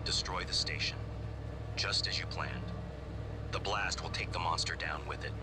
Destroy the station, just as you planned. The blast will take the monster down with it.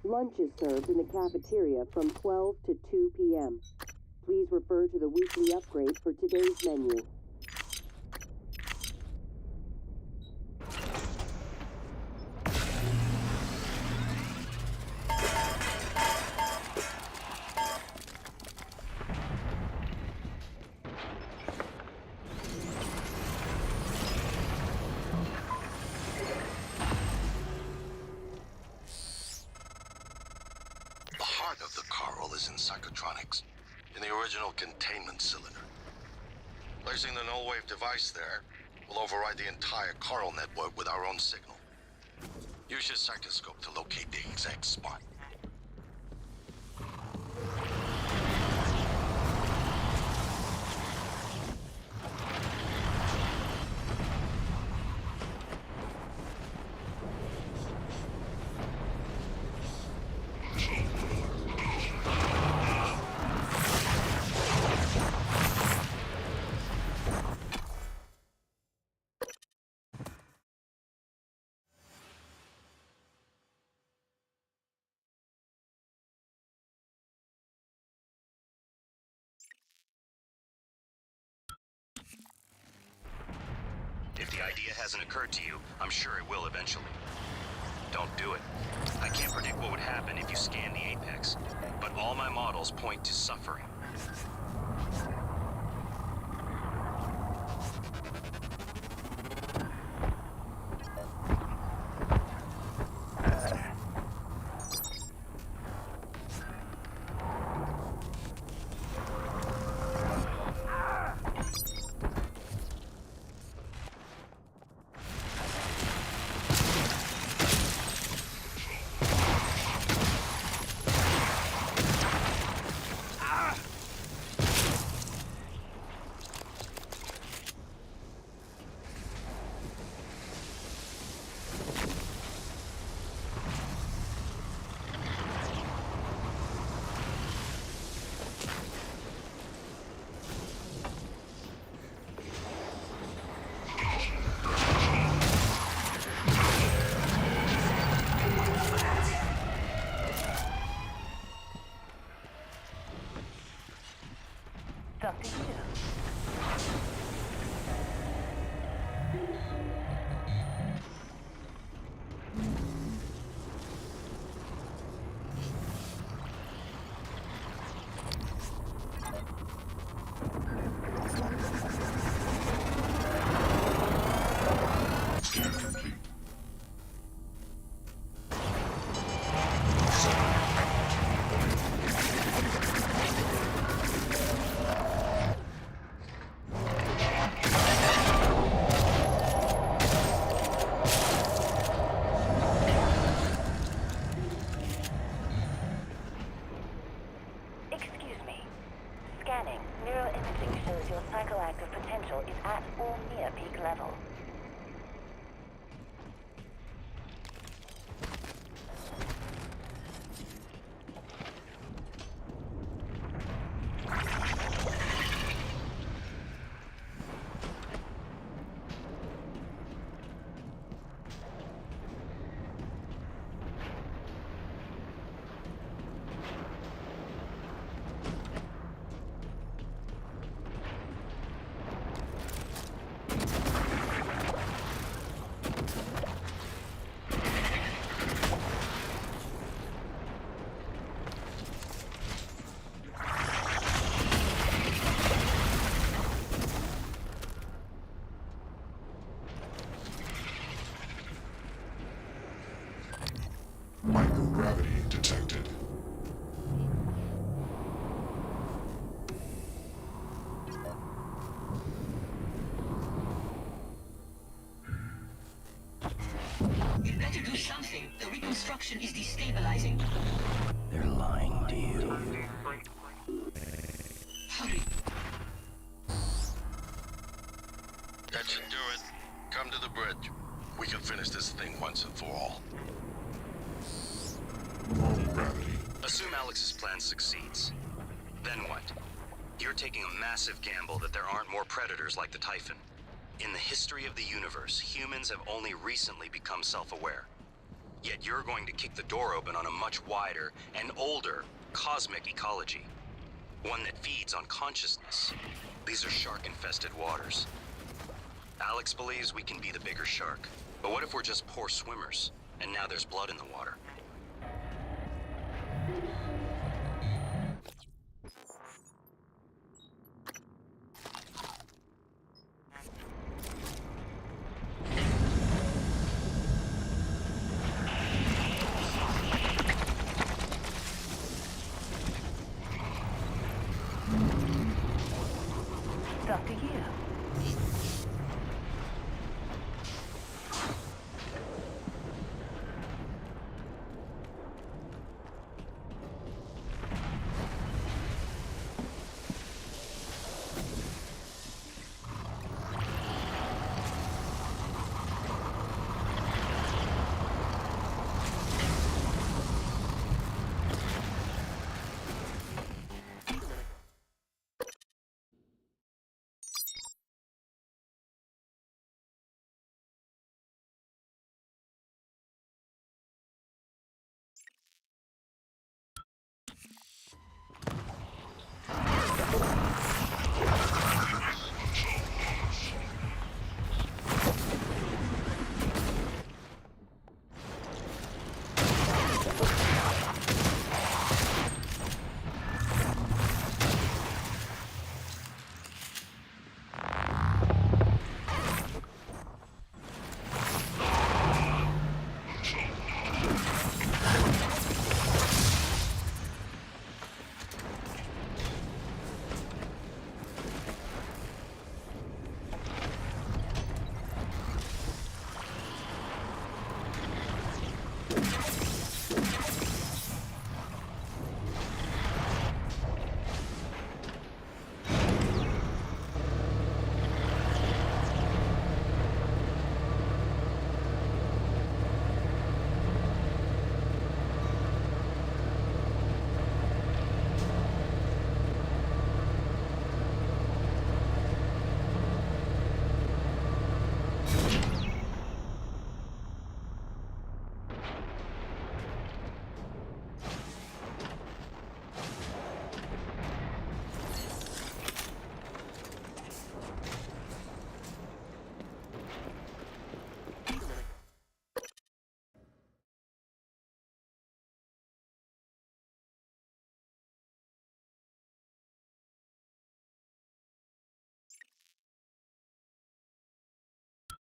Lunch is served in the cafeteria from 12 to 2 p.m. Please refer to the weekly upgrade for today's menu. Of the coral is in psychotronics, in the original containment cylinder. Placing the null-wave device there will override the entire coral network with our own signal. Use your psychoscope to locate the exact spot. If the idea hasn't occurred to you, I'm sure it will eventually. Don't do it. I can't predict what would happen if you scan the Apex, but all my models point to suffering. Dr. Hugh. Scanning, neuroimaging shows your psychoactive potential is at or near peak level. extraction is destabilizing. They're lying to you. Hurry. That should do it. Come to the bridge. We can finish this thing once and for all. Assume Alex's plan succeeds. Then what? You're taking a massive gamble that there aren't more predators like the Typhon. In the history of the universe, humans have only recently become self-aware. Yet you're going to kick the door open on a much wider and older cosmic ecology. One that feeds on consciousness. These are shark-infested waters. Alex believes we can be the bigger shark. But what if we're just poor swimmers, and now there's blood in the water? Dr. Yu.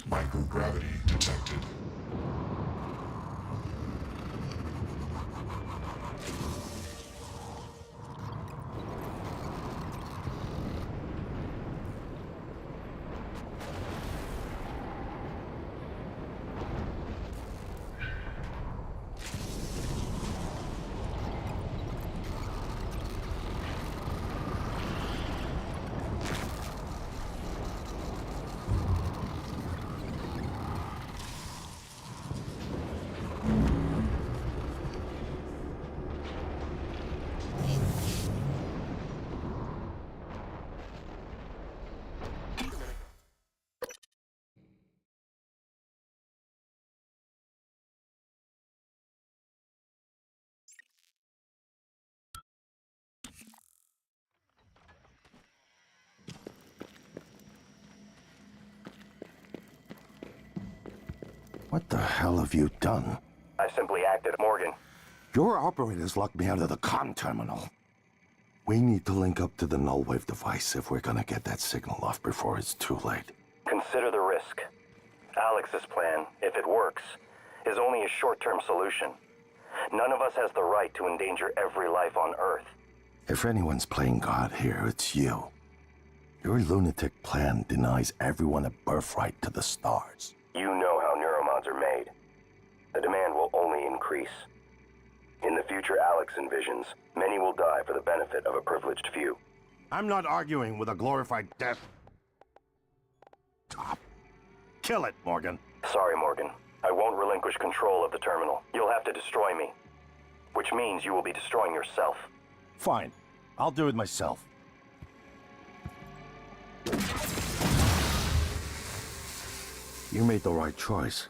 Microgravity detected. What the hell have you done? I simply acted Morgan. Your operators locked me out of the comm terminal. We need to link up to the null wave device if we're gonna get that signal off before it's too late. Consider the risk. Alex's plan, if it works, is only a short-term solution. None of us has the right to endanger every life on Earth. If anyone's playing God here, it's you. Your lunatic plan denies everyone a birthright to the stars. You know how neuromods are made. The demand will only increase. increase. In the future Alex envisions, many will die for the benefit of a privileged few. I'm not arguing with a glorified death. Top. Kill it, Morgan. Sorry, Morgan. I won't relinquish control of the terminal. You'll have to destroy me. Which means you will be destroying yourself. Fine. I'll do it myself. You made the right choice.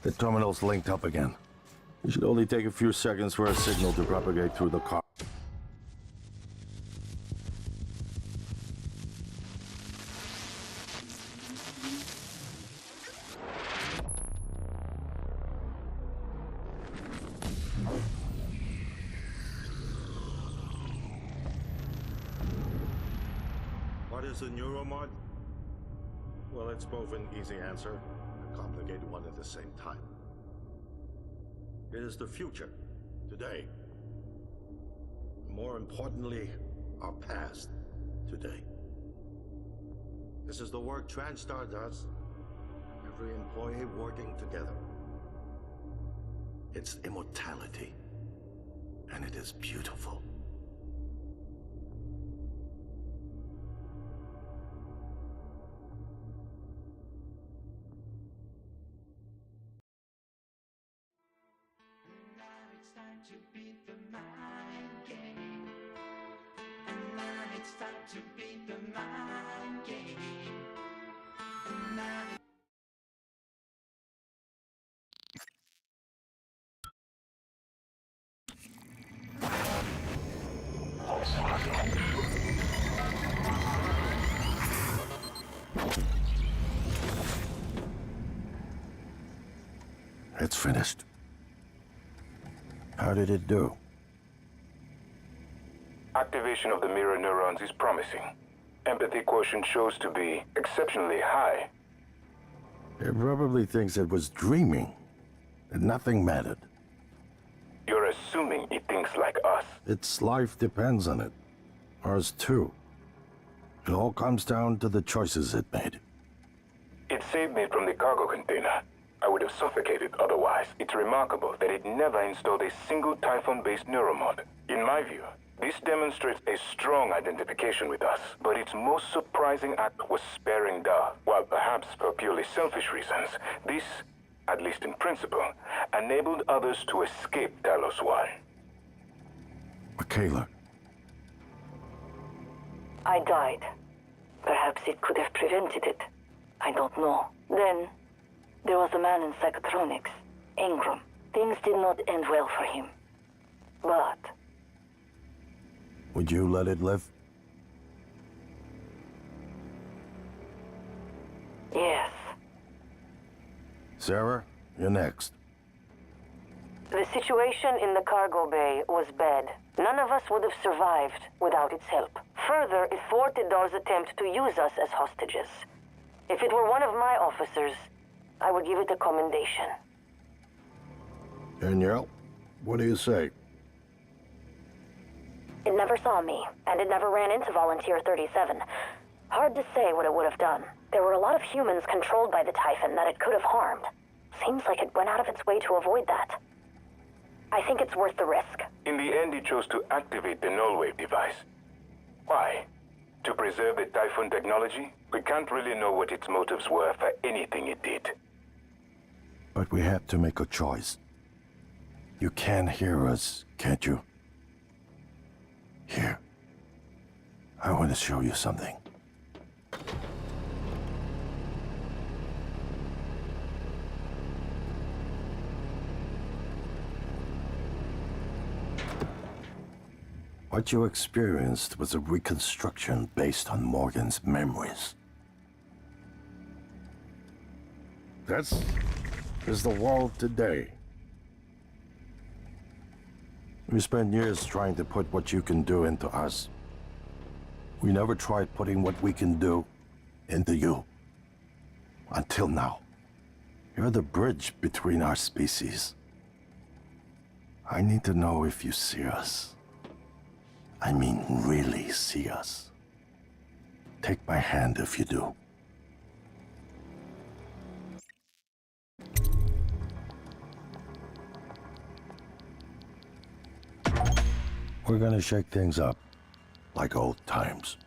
The terminal's linked up again. It should only take a few seconds for a signal to propagate through the car. What is a neuromod? Well, it's both an easy answer and a complicated one at the same time. It is the future, today. More importantly, our past, today. This is the work TranStar does. Every employee working together. It's immortality, and it is beautiful. To beat the mind game. And now it's time to beat the mind game. And now It's finished. How did it do? Activation of the mirror neurons is promising. Empathy quotient shows to be exceptionally high. It probably thinks it was dreaming, and nothing mattered. You're assuming it thinks like us. Its life depends on it. Ours too. It all comes down to the choices it made. It saved me from the cargo container. I would have suffocated otherwise. It's remarkable that it never installed a single Typhon-based neuromod. In my view, this demonstrates a strong identification with us, but its most surprising act was sparing Dar. While perhaps for purely selfish reasons, this, at least in principle, enabled others to escape Talos 1. Michaela, I died. Perhaps it could have prevented it. I don't know. Then, there was a man in Psychotronics, Ingram. Things did not end well for him. But would you let it live? yes, Sarah, you're next. the situation in the cargo bay was bad. None of us would have survived without its help. Further, it thwarted Dar's attempt to use us as hostages. If it were one of my officers, I would give it a commendation. Danielle, what do you say? It never saw me, and it never ran into Volunteer 37. Hard to say what it would have done. There were a lot of humans controlled by the Typhon that it could have harmed. Seems like it went out of its way to avoid that. I think it's worth the risk. In the end, it chose to activate the null-wave device. Why? To preserve the Typhon technology? We can't really know what its motives were for anything it did. But we have to make a choice. You can hear us, can't you? Here. I want to show you something. What you experienced was a reconstruction based on Morgan's memories. This is the world today. We spent years trying to put what you can do into us. We never tried putting what we can do into you. Until now. You're the bridge between our species. I need to know if you see us. I mean, really see us. Take my hand if you do. We're gonna shake things up, like old times.